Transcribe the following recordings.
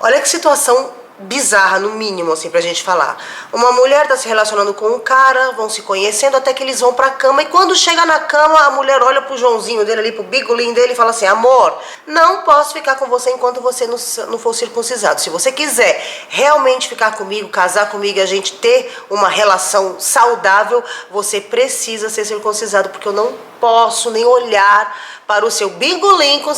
Olha que situação bizarra, no mínimo, assim, pra gente falar. Uma mulher tá se relacionando com um cara, vão se conhecendo até que eles vão pra cama, e quando chega na cama, a mulher olha pro Joãozinho dele ali, pro bigolinho dele, e fala assim: amor, não posso ficar com você enquanto você não for circuncisado. Se você quiser realmente ficar comigo, casar comigo e a gente ter uma relação saudável, você precisa ser circuncisado, porque eu não posso nem olhar para o seu bingolim com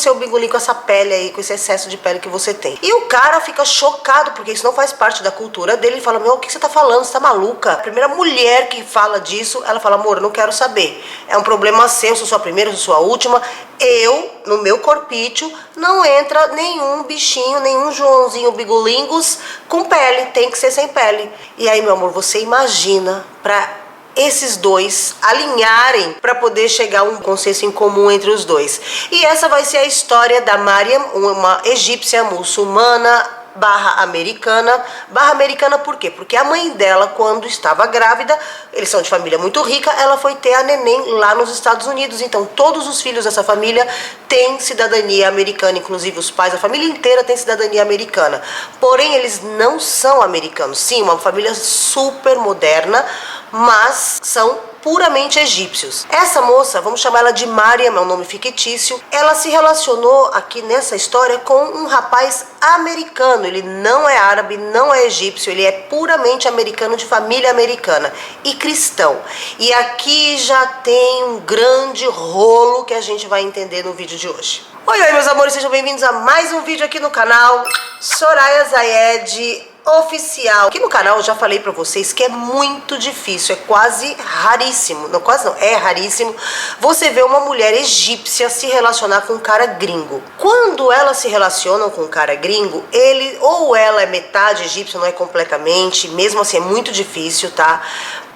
essa pele aí, com esse excesso de pele que você tem. E o cara fica chocado, porque isso não faz parte da cultura dele. Ele fala: meu, o que você tá falando? Você tá maluca? A primeira mulher que fala disso, ela fala: amor, eu não quero saber. É um problema seu, eu sou sua primeira, eu sou sua última. Eu, no meu corpício, não entra nenhum bichinho, nenhum Joãozinho Bigolingos com pele, tem que ser sem pele. E aí, meu amor, você imagina pra esses dois alinharem para poder chegar a um consenso em comum entre os dois. E essa vai ser a história da Mariam, uma egípcia muçulmana barra americana. Barra americana por quê? Porque a mãe dela, quando estava grávida, eles são de família muito rica, ela foi ter a neném lá nos Estados Unidos. Então todos os filhos dessa família têm cidadania americana, inclusive os pais, a família inteira tem cidadania americana. Porém, eles não são americanos. Sim, uma família super moderna, mas são puramente egípcios. Essa moça, vamos chamar ela de Mariam, é um nome fictício, ela se relacionou aqui nessa história com um rapaz americano. Ele não é árabe, não é egípcio, ele é puramente americano, de família americana e cristão. E aqui já tem um grande rolo que a gente vai entender no vídeo de hoje. Oi, oi, meus amores, sejam bem-vindos a mais um vídeo aqui no canal Soraya Zayed Oficial. Aqui no canal eu já falei pra vocês que é muito difícil, é quase raríssimo, não, quase não, é raríssimo você ver uma mulher egípcia se relacionar com um cara gringo. Quando elas se relacionam com um cara gringo, ele ou ela é metade egípcia, não é completamente, mesmo assim é muito difícil, tá?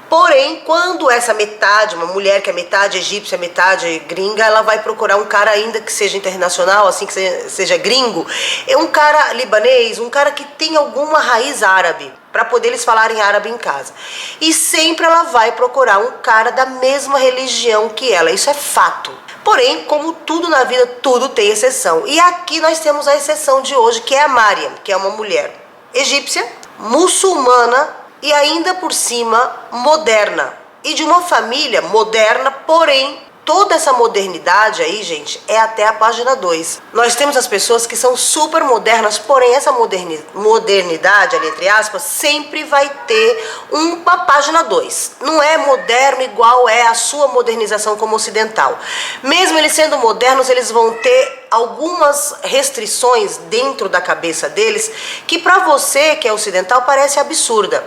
Porém, quando essa metade, uma mulher que é metade egípcia, metade gringa, ela vai procurar um cara ainda que seja internacional, assim, que seja gringo, é um cara libanês, um cara que tem alguma raiz árabe, para poder eles falarem árabe em casa. E sempre ela vai procurar um cara da mesma religião que ela, isso é fato. Porém, como tudo na vida, tudo tem exceção. E aqui nós temos a exceção de hoje, que é a Mariam, que é uma mulher egípcia, muçulmana, e ainda por cima moderna, e de uma família moderna, porém toda essa modernidade aí, gente, é até a página 2. Nós temos as pessoas que são super modernas, porém essa modernidade, ali entre aspas, sempre vai ter uma página 2. Não é moderno igual é a sua modernização como ocidental. Mesmo eles sendo modernos, eles vão ter algumas restrições dentro da cabeça deles que para você que é ocidental parece absurda.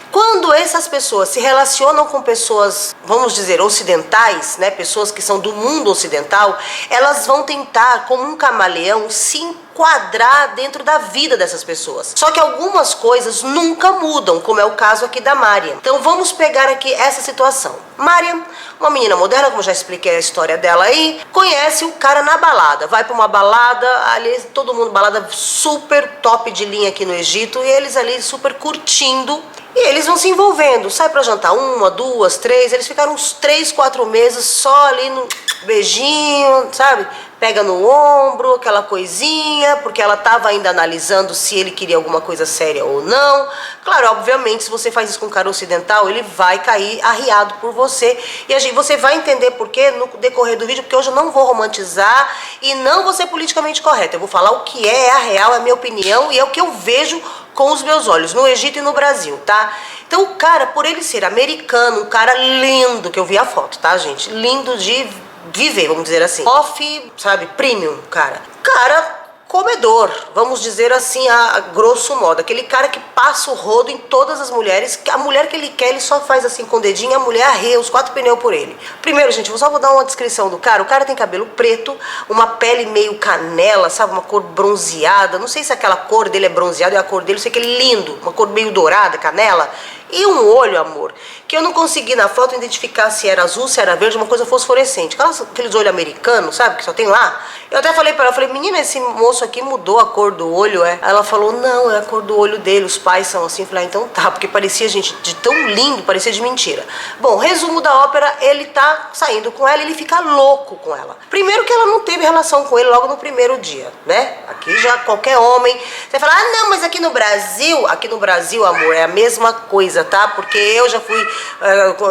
Quando essas pessoas se relacionam com pessoas, vamos dizer, ocidentais, né, pessoas que são do mundo ocidental, elas vão tentar, como um camaleão, se enquadrar dentro da vida dessas pessoas. Só que algumas coisas nunca mudam, como é o caso aqui da Mariam. Então vamos pegar aqui essa situação. Mariam, uma menina moderna, como já expliquei a história dela aí, conhece o cara na balada, vai pra uma balada, ali todo mundo, balada super top de linha aqui no Egito, e eles ali super curtindo. E eles vão se envolvendo, sai pra jantar uma, duas, três, eles ficaram uns 3, 4 meses só ali no beijinho, sabe? Pega no ombro, aquela coisinha, porque ela tava ainda analisando se ele queria alguma coisa séria ou não. Claro, obviamente, se você faz isso com um cara ocidental, ele vai cair arriado por você. E você vai entender por quê no decorrer do vídeo, porque hoje eu não vou romantizar e não vou ser politicamente correta. Eu vou falar o que é a real, é a minha opinião e é o que eu vejo com os meus olhos, no Egito e no Brasil, tá? Então o cara, por ele ser americano, um cara lindo, que eu vi a foto, tá, gente? Lindo de viver, vamos dizer assim. Off, sabe, premium, cara. Cara comedor, vamos dizer assim, a grosso modo. Aquele cara que passa o rodo em todas as mulheres, que a mulher que ele quer, ele só faz assim com o dedinho, a mulher arreia os 4 pneus por ele. Primeiro, gente, eu só vou dar uma descrição do cara. O cara tem cabelo preto, uma pele meio canela, sabe, uma cor bronzeada. Não sei se aquela cor dele é bronzeada, é a cor dele, eu sei que ele é lindo, uma cor meio dourada, canela. E um olho, amor, que eu não consegui na foto identificar se era azul, se era verde, uma coisa fosforescente. Aqueles olhos americanos, sabe, que só tem lá. Eu até falei pra ela, eu falei, menina, esse moço aqui mudou a cor do olho, é? Ela falou, não, é a cor do olho dele, os pais são assim. Eu falei, então tá, porque parecia, gente, de tão lindo, parecia de mentira. Bom, resumo da ópera, ele tá saindo com ela, ele fica louco com ela. Primeiro que ela não teve relação com ele logo no primeiro dia, né? Aqui já qualquer homem, você fala, ah não, mas aqui no Brasil, amor, é a mesma coisa, tá? Porque eu já fui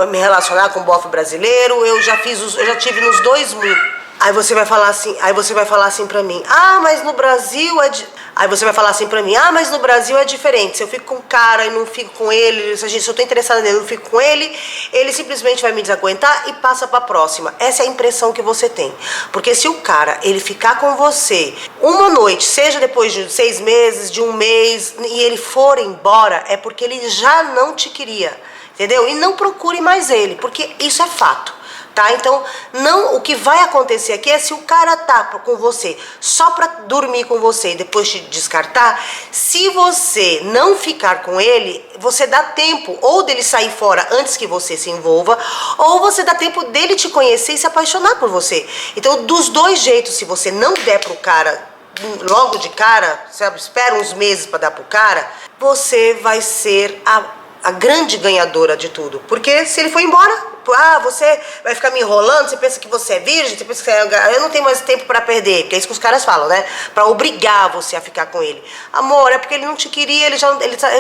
me relacionar com um bofe brasileiro, eu já tive nos dois mundos. Aí você vai falar assim pra mim, ah, mas no Brasil é... Aí você vai falar assim pra mim, ah, mas no Brasil é diferente, se eu fico com o cara e não fico com ele, se eu tô interessada nele e não fico com ele, ele simplesmente vai me desaguentar e passa pra próxima. Essa é a impressão que você tem. Porque se o cara, ele ficar com você uma noite, seja depois de 6 meses, de 1 mês, e ele for embora, é porque ele já não te queria, entendeu? E não procure mais ele, porque isso é fato. Tá? Então, não, o que vai acontecer aqui é se o cara tá com você só pra dormir com você e depois te descartar, se você não ficar com ele, você dá tempo ou dele sair fora antes que você se envolva, ou você dá tempo dele te conhecer e se apaixonar por você. Então, dos dois jeitos, se você não der pro cara logo de cara, sabe, espera uns meses pra dar pro cara, você vai ser a grande ganhadora de tudo. Porque se ele for embora, você vai ficar me enrolando, você pensa que você é virgem, você pensa que eu não tenho mais tempo pra perder, porque é isso que os caras falam, né? Pra obrigar você a ficar com ele. Amor, é porque ele não te queria, ele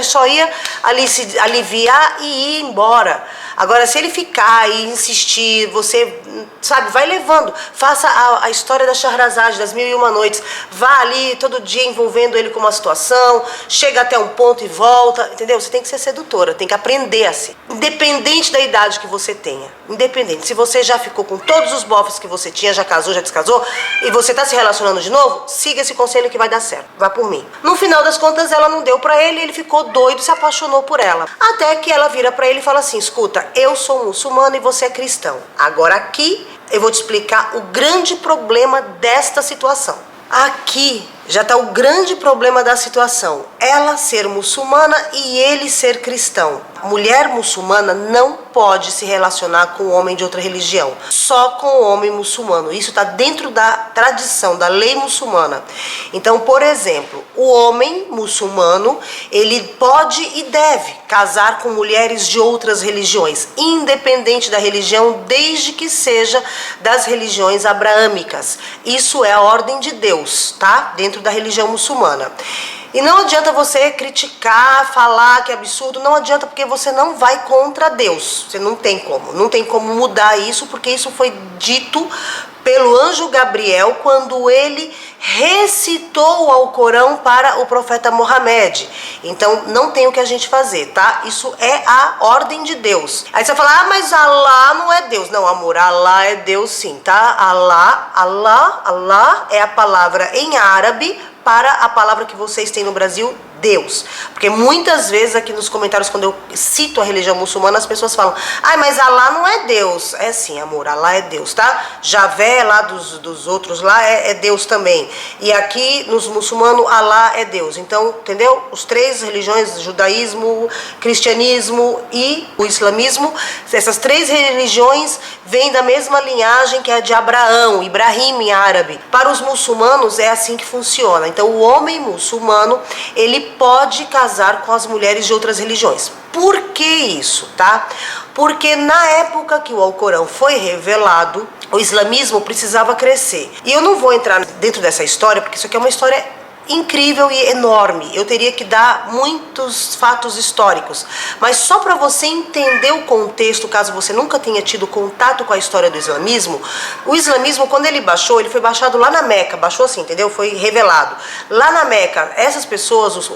só ia ali se aliviar e ir embora. Agora, se ele ficar e insistir, você, sabe, vai levando. Faça a história da Shahrazad, das 1001 Noites. Vá ali todo dia envolvendo ele com uma situação, chega até um ponto e volta, entendeu? Você tem que ser sedutora, tem que aprender a ser. Independente da idade que você tenha. Independente. Se você já ficou com todos os bofes que você tinha, já casou, já descasou, e você tá se relacionando de novo, siga esse conselho que vai dar certo. Vá por mim. No final das contas, ela não deu pra ele, ele ficou doido, se apaixonou por ela. Até que ela vira pra ele e fala assim, escuta, eu sou muçulmano e você é cristão. Agora aqui eu vou te explicar o grande problema desta situação. Aqui já está o grande problema da situação. Ela ser muçulmana e ele ser cristão. Mulher muçulmana não pode se relacionar com homem de outra religião. Só com o homem muçulmano. Isso está dentro da tradição, da lei muçulmana. Então, por exemplo, o homem muçulmano, ele pode e deve casar com mulheres de outras religiões, independente da religião, desde que seja das religiões abraâmicas. Isso é a ordem de Deus, tá? Dentro da religião muçulmana. E não adianta você criticar, falar que é absurdo, não adianta, porque você não vai contra Deus. Você não tem como mudar isso, porque isso foi dito pelo anjo Gabriel quando ele recitou o Alcorão para o profeta Mohammed. Então não tem o que a gente fazer, tá? Isso é a ordem de Deus. Aí você vai falar, ah, mas Allah não é Deus. Não, amor, Allah é Deus sim, tá? Allah é a palavra em árabe para a palavra que vocês têm no Brasil, Deus. Porque muitas vezes aqui nos comentários, quando eu cito a religião muçulmana, as pessoas falam, ai, mas Allah não é Deus. É sim, amor, Allah é Deus, tá? Javé lá dos outros lá é Deus também. E aqui nos muçulmanos, Allah é Deus. Então, entendeu? Os 3 religiões, judaísmo, cristianismo e o islamismo, essas 3 religiões vêm da mesma linhagem que é a de Abraão, Ibrahim em árabe. Para os muçulmanos é assim que funciona. Então o homem muçulmano, ele pode casar com as mulheres de outras religiões. Por que isso, tá? Porque na época que o Alcorão foi revelado, o islamismo precisava crescer. E eu não vou entrar dentro dessa história, porque isso aqui é uma história incrível e enorme. Eu teria que dar muitos fatos históricos, mas só para você entender o contexto, caso você nunca tenha tido contato com a história do islamismo, o islamismo, quando ele baixou, ele foi baixado lá na Meca, baixou assim, entendeu? Foi revelado. Lá na Meca, essas pessoas, os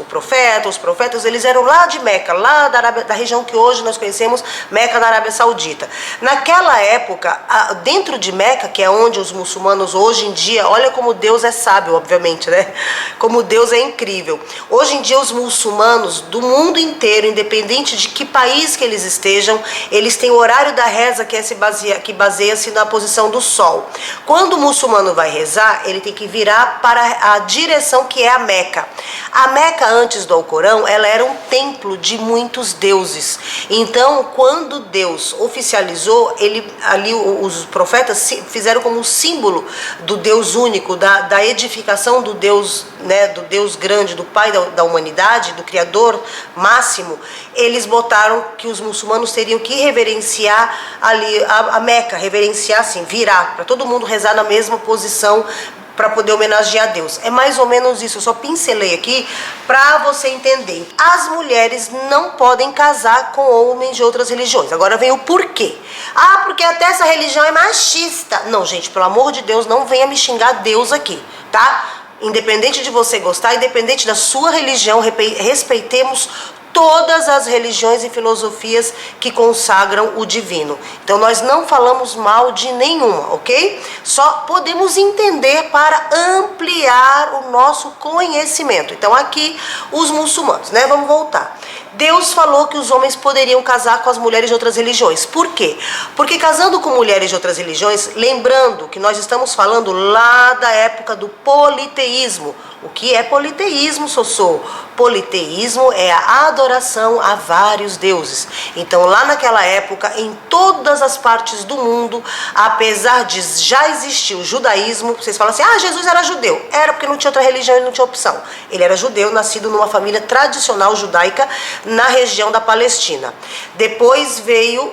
profetas, eles eram lá de Meca, lá da região que hoje nós conhecemos, Meca da Arábia Saudita. Naquela época, dentro de Meca, que é onde os muçulmanos hoje em dia, olha como Deus é sábio, obviamente, né? como Deus é incrível. Hoje em dia os muçulmanos do mundo inteiro, independente de que país que eles estejam, eles têm o horário da reza que baseia-se na posição do sol. Quando o muçulmano vai rezar, ele tem que virar para a direção que é a Meca. A Meca, antes do Alcorão, ela era um templo de muitos deuses. Então, quando Deus oficializou, ali os profetas fizeram como um símbolo do Deus único, da edificação do Deus, né, do Deus grande, do Pai da humanidade, do Criador máximo. Eles botaram que os muçulmanos teriam que reverenciar ali a Meca, reverenciar assim, virar, para todo mundo rezar na mesma posição, para poder homenagear a Deus. É mais ou menos isso, eu só pincelei aqui para você entender. As mulheres não podem casar com homens de outras religiões. Agora vem o porquê. Ah, porque até essa religião é machista. Não, gente, pelo amor de Deus, não venha me xingar Deus aqui, tá? Independente de você gostar, independente da sua religião, respeitemos todas as religiões e filosofias que consagram o divino. Então nós não falamos mal de nenhuma, ok? Só podemos entender para ampliar o nosso conhecimento. Então aqui os muçulmanos, né? Vamos voltar. Deus falou que os homens poderiam casar com as mulheres de outras religiões. Por quê? Porque casando com mulheres de outras religiões, lembrando que nós estamos falando lá da época do politeísmo. O que é politeísmo, Sossô? Politeísmo é a adoração a vários deuses. Então, lá naquela época, em todas as partes do mundo, apesar de já existir o judaísmo, vocês falam assim, ah, Jesus era judeu. Era porque não tinha outra religião e não tinha opção. Ele era judeu, nascido numa família tradicional judaica na região da Palestina. Depois veio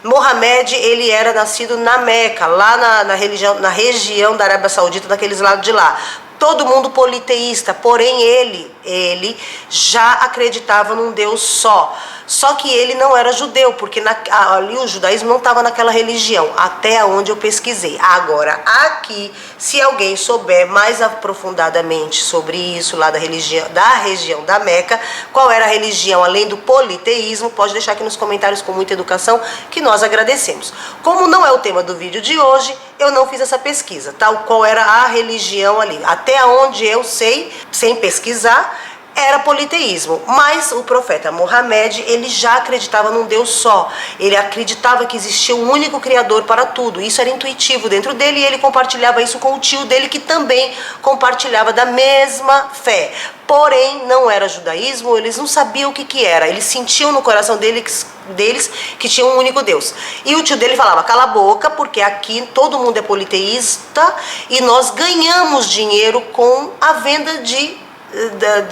Mohamed, ele era nascido na Meca, lá na região da Arábia Saudita, daqueles lados de lá. Todo mundo politeísta, porém ele já acreditava num Deus só. Só que ele não era judeu, porque ali o judaísmo não estava naquela religião, até onde eu pesquisei. Agora, aqui, se alguém souber mais aprofundadamente sobre isso, lá da região da Meca, qual era a religião além do politeísmo, pode deixar aqui nos comentários com muita educação, que nós agradecemos. Como não é o tema do vídeo de hoje, eu não fiz essa pesquisa, tá? Qual era a religião ali. Até onde eu sei, sem pesquisar, era politeísmo, mas o profeta Mohamed, ele já acreditava num Deus só. Ele acreditava que existia um único criador para tudo. Isso era intuitivo dentro dele e ele compartilhava isso com o tio dele, que também compartilhava da mesma fé. Porém, não era judaísmo, eles não sabiam o que era. Eles sentiam no coração deles que tinha um único Deus. E o tio dele falava, cala a boca, porque aqui todo mundo é politeísta e nós ganhamos dinheiro com a venda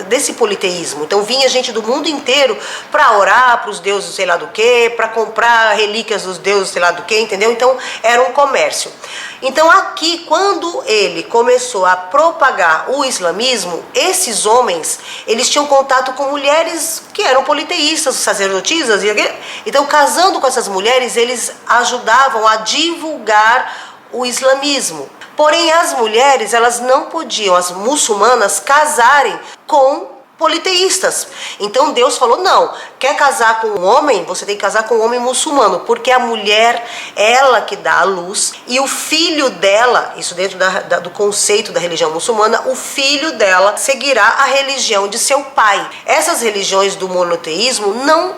desse politeísmo. Então vinha gente do mundo inteiro para orar para os deuses sei lá do que, para comprar relíquias dos deuses sei lá do que, entendeu? Então era um comércio. Então aqui, quando ele começou a propagar o islamismo, esses homens, eles tinham contato com mulheres que eram politeístas, sacerdotisas, então casando com essas mulheres, eles ajudavam a divulgar o islamismo. Porém, as mulheres, elas não podiam, as muçulmanas, casarem com politeístas. Então Deus falou, não, quer casar com um homem, você tem que casar com um homem muçulmano, porque a mulher, ela que dá a luz, e o filho dela, isso dentro do conceito da religião muçulmana, o filho dela seguirá a religião de seu pai. Essas religiões do monoteísmo não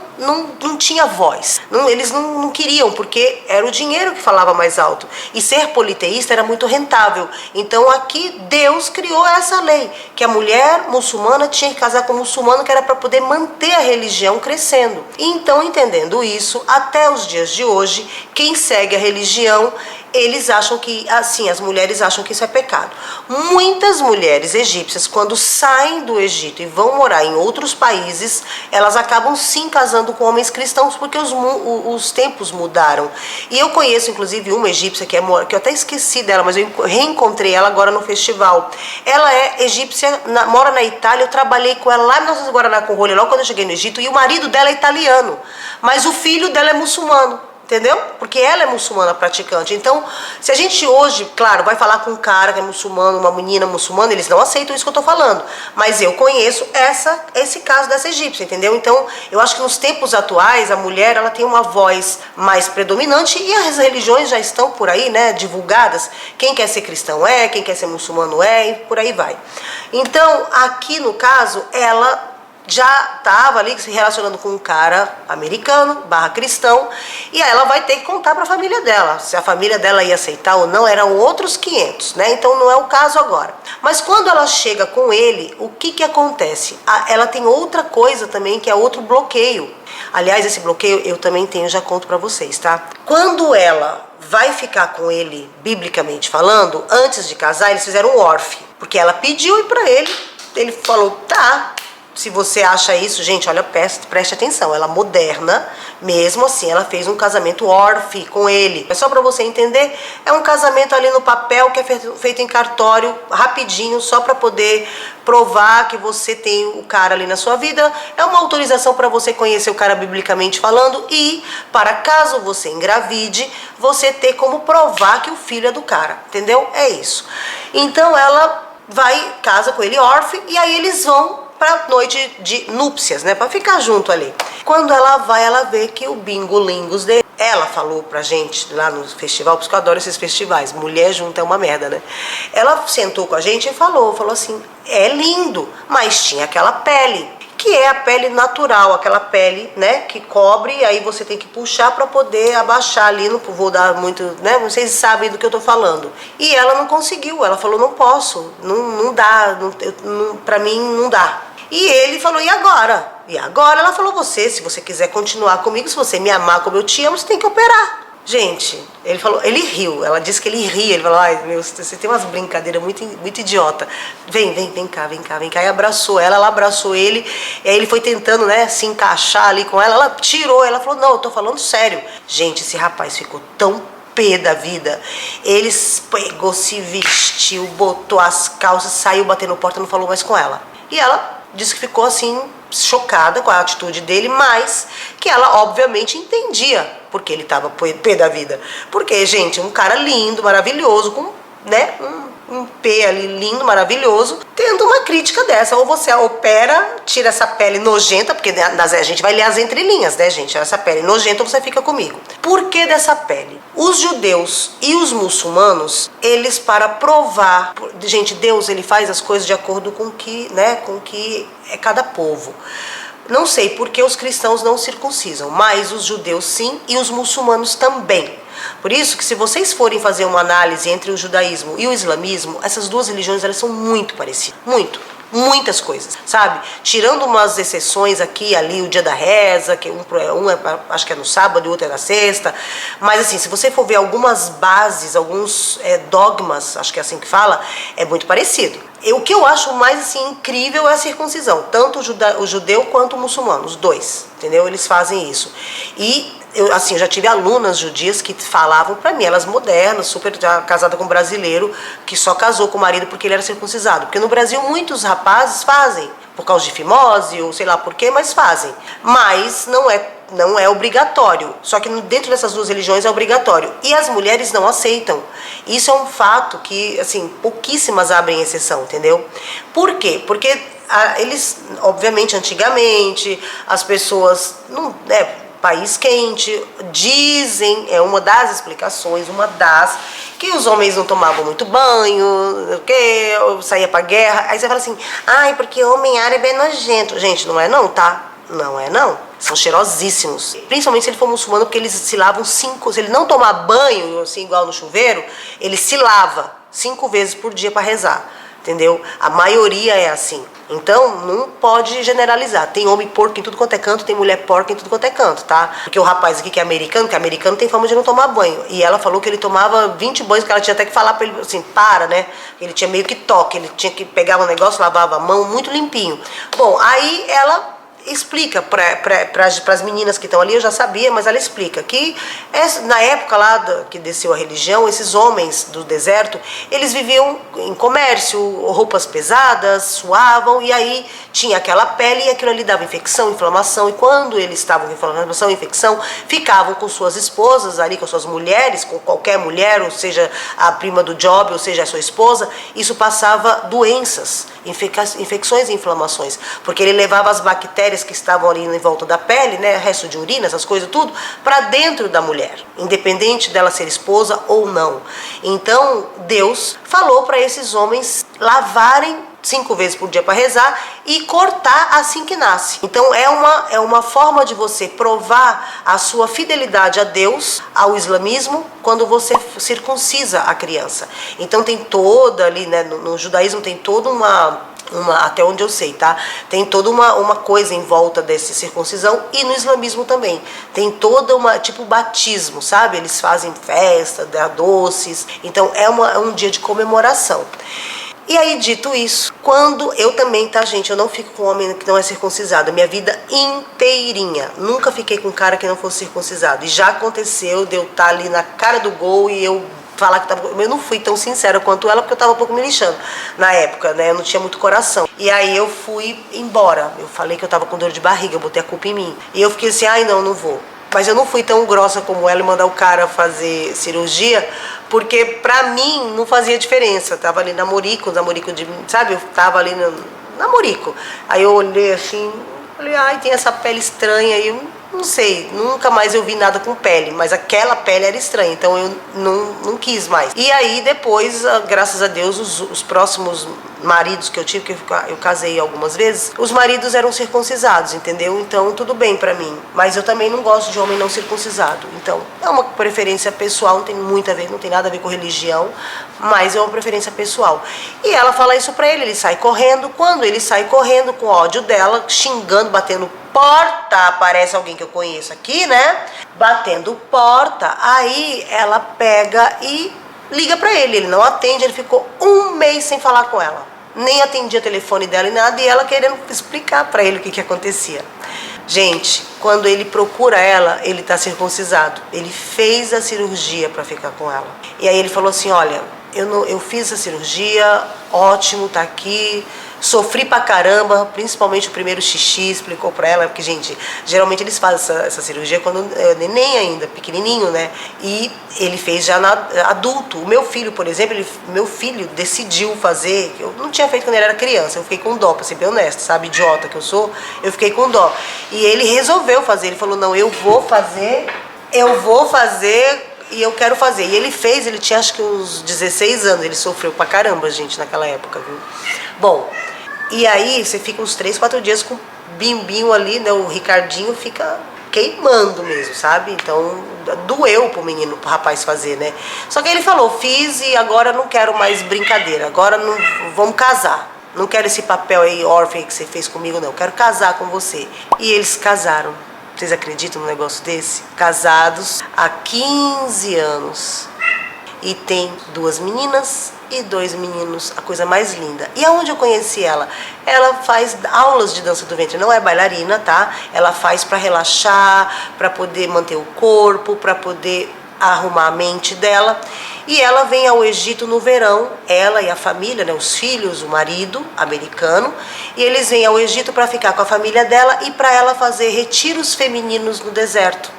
tinha voz. Eles não queriam, porque era o dinheiro que falava mais alto. E ser politeísta era muito rentável. Então aqui Deus criou essa lei, que a mulher muçulmana tinha que casar com muçulmano, que era para poder manter a religião crescendo. Então, entendendo isso, até os dias de hoje, quem segue a religião, eles acham que, assim, as mulheres acham que isso é pecado. Muitas mulheres egípcias, quando saem do Egito e vão morar em outros países, elas acabam sim casando com homens cristãos, porque os tempos mudaram. E eu conheço, inclusive, uma egípcia que eu até esqueci dela, mas eu reencontrei ela agora no festival. Ela é egípcia, mora na Itália, eu trabalhei com ela lá em Nossa Guaraná com Rolê, logo quando eu cheguei no Egito, e o marido dela é italiano, mas o filho dela é muçulmano. entendeu? Porque ela é muçulmana praticante. Então, se a gente hoje, claro, vai falar com um cara que é muçulmano, uma menina muçulmana, eles não aceitam isso que eu tô falando. Mas eu conheço esse caso dessa egípcia, entendeu? Então, eu acho que nos tempos atuais, a mulher, ela tem uma voz mais predominante e as religiões já estão por aí, né, divulgadas. Quem quer ser cristão é, quem quer ser muçulmano é, e por aí vai. Então, aqui no caso, ela já estava ali se relacionando com um cara americano, cristão, e aí ela vai ter que contar para a família dela. Se a família dela ia aceitar ou não, eram outros 500, né? Então não é o caso agora. Mas quando ela chega com ele, o que acontece? Ela tem outra coisa também, que é outro bloqueio. Aliás, esse bloqueio eu também tenho, já conto para vocês, tá? Quando ela vai ficar com ele, biblicamente falando, antes de casar, eles fizeram um orfe, porque ela pediu e para ele falou, tá. Se você acha isso, gente, olha, preste atenção, ela moderna, mesmo assim, ela fez um casamento orfe com ele. É só para você entender, é um casamento ali no papel que é feito em cartório, rapidinho, só para poder provar que você tem o cara ali na sua vida. É uma autorização para você conhecer o cara biblicamente falando e, para caso você engravide, você ter como provar que o filho é do cara, entendeu? É isso. Então ela casa com ele orfe e aí eles vão para noite de núpcias, né, para ficar junto ali. Quando ela vai, ela vê que o bingo-lingos dele, ela falou pra gente lá no festival, porque eu adoro esses festivais, mulher junta é uma merda, né? Ela sentou com a gente e falou assim, é lindo, mas tinha aquela pele, que é a pele natural, aquela pele, né, que cobre, e aí você tem que puxar para poder abaixar ali, não vou dar muito, né, vocês sabem do que eu tô falando. E ela não conseguiu, ela falou, não posso, não dá, pra mim não dá. E ele falou, e agora? E agora ela falou, se você quiser continuar comigo, se você me amar como eu te amo, você tem que operar. Gente, ele riu, ela disse que ele ria, ele falou, ai meu, você tem umas brincadeiras muito idiota. Vem cá, e abraçou ela abraçou ele, e aí ele foi tentando, né, se encaixar ali com ela tirou, ela falou, não, eu tô falando sério. Gente, esse rapaz ficou tão pé da vida, ele pegou, se vestiu, botou as calças, saiu batendo porta, não falou mais com ela. E ela disse que ficou assim, chocada com a atitude dele, mas que ela obviamente entendia porque ele estava pé da vida. Porque, gente, um cara lindo, maravilhoso, com, né, um pé ali lindo, maravilhoso, tendo uma crítica dessa. Ou você opera, tira essa pele nojenta, porque a gente vai ler as entrelinhas, né, gente? Essa pele nojenta, ou você fica comigo. Por que dessa pele? Os judeus e os muçulmanos, eles, para provar... Gente, Deus, ele faz as coisas de acordo com que, né, com que é cada povo. Não sei por que os cristãos não circuncisam, mas os judeus sim e os muçulmanos também. Por isso que se vocês forem fazer uma análise entre o judaísmo e o islamismo, essas duas religiões, elas são muito parecidas, muitas coisas, sabe? Tirando umas exceções aqui, ali, o dia da reza, que acho que é no sábado e o outro é na sexta, mas assim, se você for ver algumas bases, alguns dogmas, acho que é assim que fala, é muito parecido. O que eu acho mais assim incrível é a circuncisão, tanto o judeu quanto o muçulmano, os dois, entendeu? Eles fazem isso. E eu já tive alunas judias que falavam pra mim, elas modernas, super já casada com um brasileiro, que só casou com o marido porque ele era circuncisado. Porque no Brasil muitos rapazes fazem, por causa de fimose ou sei lá por quê, mas fazem. Mas não é obrigatório, só que dentro dessas duas religiões é obrigatório. E as mulheres não aceitam. Isso é um fato que, assim, pouquíssimas abrem exceção, entendeu? Por quê? Porque eles, obviamente, antigamente, as pessoas, país quente, dizem, é uma das explicações, que os homens não tomavam muito banho, que saía pra guerra. Aí você fala assim, ai, porque homem árabe é nojento. Gente, não é não, tá? Não é não. São cheirosíssimos. Principalmente se ele for muçulmano, porque eles se lavam se ele não tomar banho, assim, igual no chuveiro, ele se lava 5 vezes por dia para rezar. Entendeu? A maioria é assim. Então, não pode generalizar. Tem homem porco em tudo quanto é canto, tem mulher porca em tudo quanto é canto, tá? Porque o rapaz aqui que é americano tem fama de não tomar banho. E ela falou que ele tomava 20 banhos, que ela tinha até que falar pra ele assim, né? Ele tinha meio que toque, ele tinha que pegar um negócio, lavava a mão, muito limpinho. Bom, aí ela explica para as meninas que estão ali, eu já sabia, mas ela explica que na época lá que desceu a religião, esses homens do deserto, eles viviam em comércio, roupas pesadas, suavam, e aí tinha aquela pele e aquilo ali dava infecção, inflamação, e quando eles estavam com inflamação, infecção, ficavam com suas esposas ali, com suas mulheres, com qualquer mulher, ou seja, a prima do job, ou seja, a sua esposa, isso passava doenças, infecções e inflamações, porque ele levava as bactérias que estavam ali em volta da pele, né, resto de urina, essas coisas tudo, para dentro da mulher, independente dela ser esposa ou não. Então Deus falou para esses homens lavarem 5 vezes por dia para rezar e cortar assim que nasce. Então é uma forma de você provar a sua fidelidade a Deus, ao islamismo, quando você circuncisa a criança. Então tem toda ali, né, no judaísmo tem toda até onde eu sei, tá? Tem toda uma coisa em volta dessa circuncisão, e no islamismo também. Tem toda tipo batismo, sabe? Eles fazem festa, dá doces. Então é um dia de comemoração. E aí, dito isso, quando eu também, tá, gente, eu não fico com um homem que não é circuncisado, minha vida inteirinha, nunca fiquei com um cara que não fosse circuncisado, e já aconteceu de eu estar ali na cara do gol e eu falar que tava, eu não fui tão sincera quanto ela, porque eu tava um pouco me lixando na época, né, eu não tinha muito coração, e aí eu fui embora, eu falei que eu tava com dor de barriga, eu botei a culpa em mim, e eu fiquei assim, ai não vou. Mas eu não fui tão grossa como ela e mandar o cara fazer cirurgia, porque pra mim não fazia diferença. Eu tava ali namorico de, sabe? Eu tava ali namorico. Aí eu olhei assim, falei, ai, tem essa pele estranha aí. Eu não sei, nunca mais eu vi nada com pele, mas aquela pele era estranha, então eu não quis mais. E aí depois, graças a Deus, os próximos maridos que eu tive, que eu casei algumas vezes, os maridos eram circuncisados, entendeu? Então tudo bem pra mim, mas eu também não gosto de homem não circuncisado. Então é uma preferência pessoal, não tem muito a ver, não tem nada a ver com religião, mas é uma preferência pessoal. E ela fala isso pra ele sai correndo. Quando ele sai correndo com ódio dela, xingando, batendo porta, aparece alguém que eu conheço aqui, né? Batendo porta, aí ela pega e liga pra ele, ele não atende, ele ficou 1 mês sem falar com ela, nem atendia o telefone dela e nada, e ela querendo explicar pra ele o que acontecia. Gente, quando ele procura ela, ele tá circuncisado, ele fez a cirurgia pra ficar com ela, e aí ele falou assim, olha, eu fiz a cirurgia, ótimo, tá aqui, sofri pra caramba, principalmente o primeiro xixi, explicou pra ela, porque, gente, geralmente eles fazem essa cirurgia quando é neném ainda, pequenininho, né? E ele fez já adulto. O meu filho, por exemplo, meu filho decidiu fazer, eu não tinha feito quando ele era criança, eu fiquei com dó, pra ser bem honesta, sabe, idiota que eu sou, eu fiquei com dó. E ele resolveu fazer, ele falou, não, eu vou fazer e eu quero fazer. E ele fez, ele tinha acho que uns 16 anos, ele sofreu pra caramba, gente, naquela época, viu? Bom, e aí você fica uns 3, 4 dias com o bimbinho ali, né? O Ricardinho fica queimando mesmo, sabe? Então doeu pro menino, pro rapaz fazer, né? Só que ele falou, fiz e agora não quero mais brincadeira, agora não vamos casar. Não quero esse papel aí órfão que você fez comigo, não. Quero casar com você. E eles casaram. Vocês acreditam num negócio desse? Casados há 15 anos. E tem 2 meninas e 2 meninos, a coisa mais linda. E aonde eu conheci ela? Ela faz aulas de dança do ventre, não é bailarina, tá? Ela faz para relaxar, para poder manter o corpo, para poder arrumar a mente dela. E ela vem ao Egito no verão, ela e a família, né, os filhos, o marido americano, e eles vêm ao Egito para ficar com a família dela e para ela fazer retiros femininos no deserto,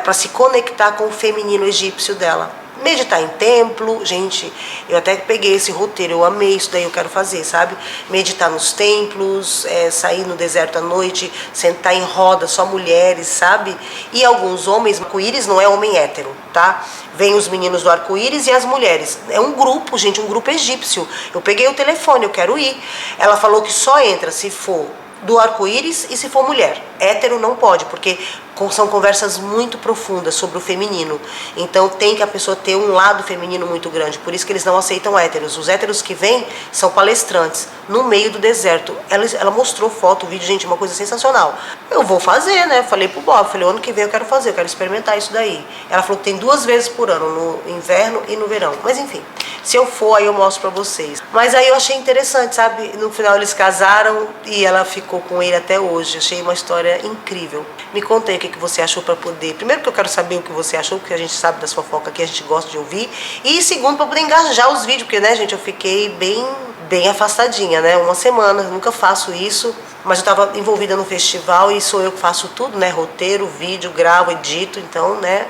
para se conectar com o feminino egípcio dela. Meditar em templo, gente, eu até peguei esse roteiro, eu amei isso daí, eu quero fazer, sabe? Meditar nos templos, sair no deserto à noite, sentar em roda, só mulheres, sabe? E alguns homens, arco-íris não é homem hétero, tá? Vem os meninos do arco-íris e as mulheres. É um grupo, gente, um grupo egípcio. Eu peguei o telefone, eu quero ir. Ela falou que só entra se for do arco-íris e se for mulher. Hétero não pode, porque são conversas muito profundas sobre o feminino. Então tem que a pessoa ter um lado feminino muito grande. Por isso que eles não aceitam héteros. Os héteros que vêm são palestrantes no meio do deserto. Ela mostrou foto, vídeo, gente, uma coisa sensacional. Eu vou fazer, né? Falei pro Bob, falei, ano que vem eu quero fazer, eu quero experimentar isso daí. Ela falou que tem 2 vezes por ano, no inverno e no verão. Mas enfim, se eu for, aí eu mostro pra vocês. Mas aí eu achei interessante, sabe? No final eles casaram e ela ficou com ele até hoje. Achei uma história incrível. Me conta aí o que você achou pra poder... Primeiro que eu quero saber o que você achou, porque a gente sabe das fofocas aqui, a gente gosta de ouvir. E segundo, pra poder engajar os vídeos, porque, né, gente, eu fiquei bem afastadinha, né? Uma semana, nunca faço isso. Mas eu estava envolvida no festival e sou eu que faço tudo, né? Roteiro, vídeo, gravo, edito. Então, né?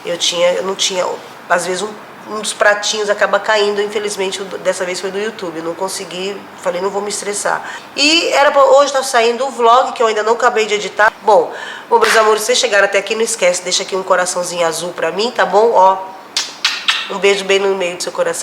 Eu não tinha, às vezes um dos pratinhos acaba caindo, infelizmente dessa vez foi do YouTube, eu não consegui, falei, não vou me estressar. E era pra, hoje tá saindo o vlog, que eu ainda não acabei de editar. Bom, meus amores, se vocês chegaram até aqui, não esquece, deixa aqui um coraçãozinho azul pra mim, tá bom? Ó, um beijo bem no meio do seu coração.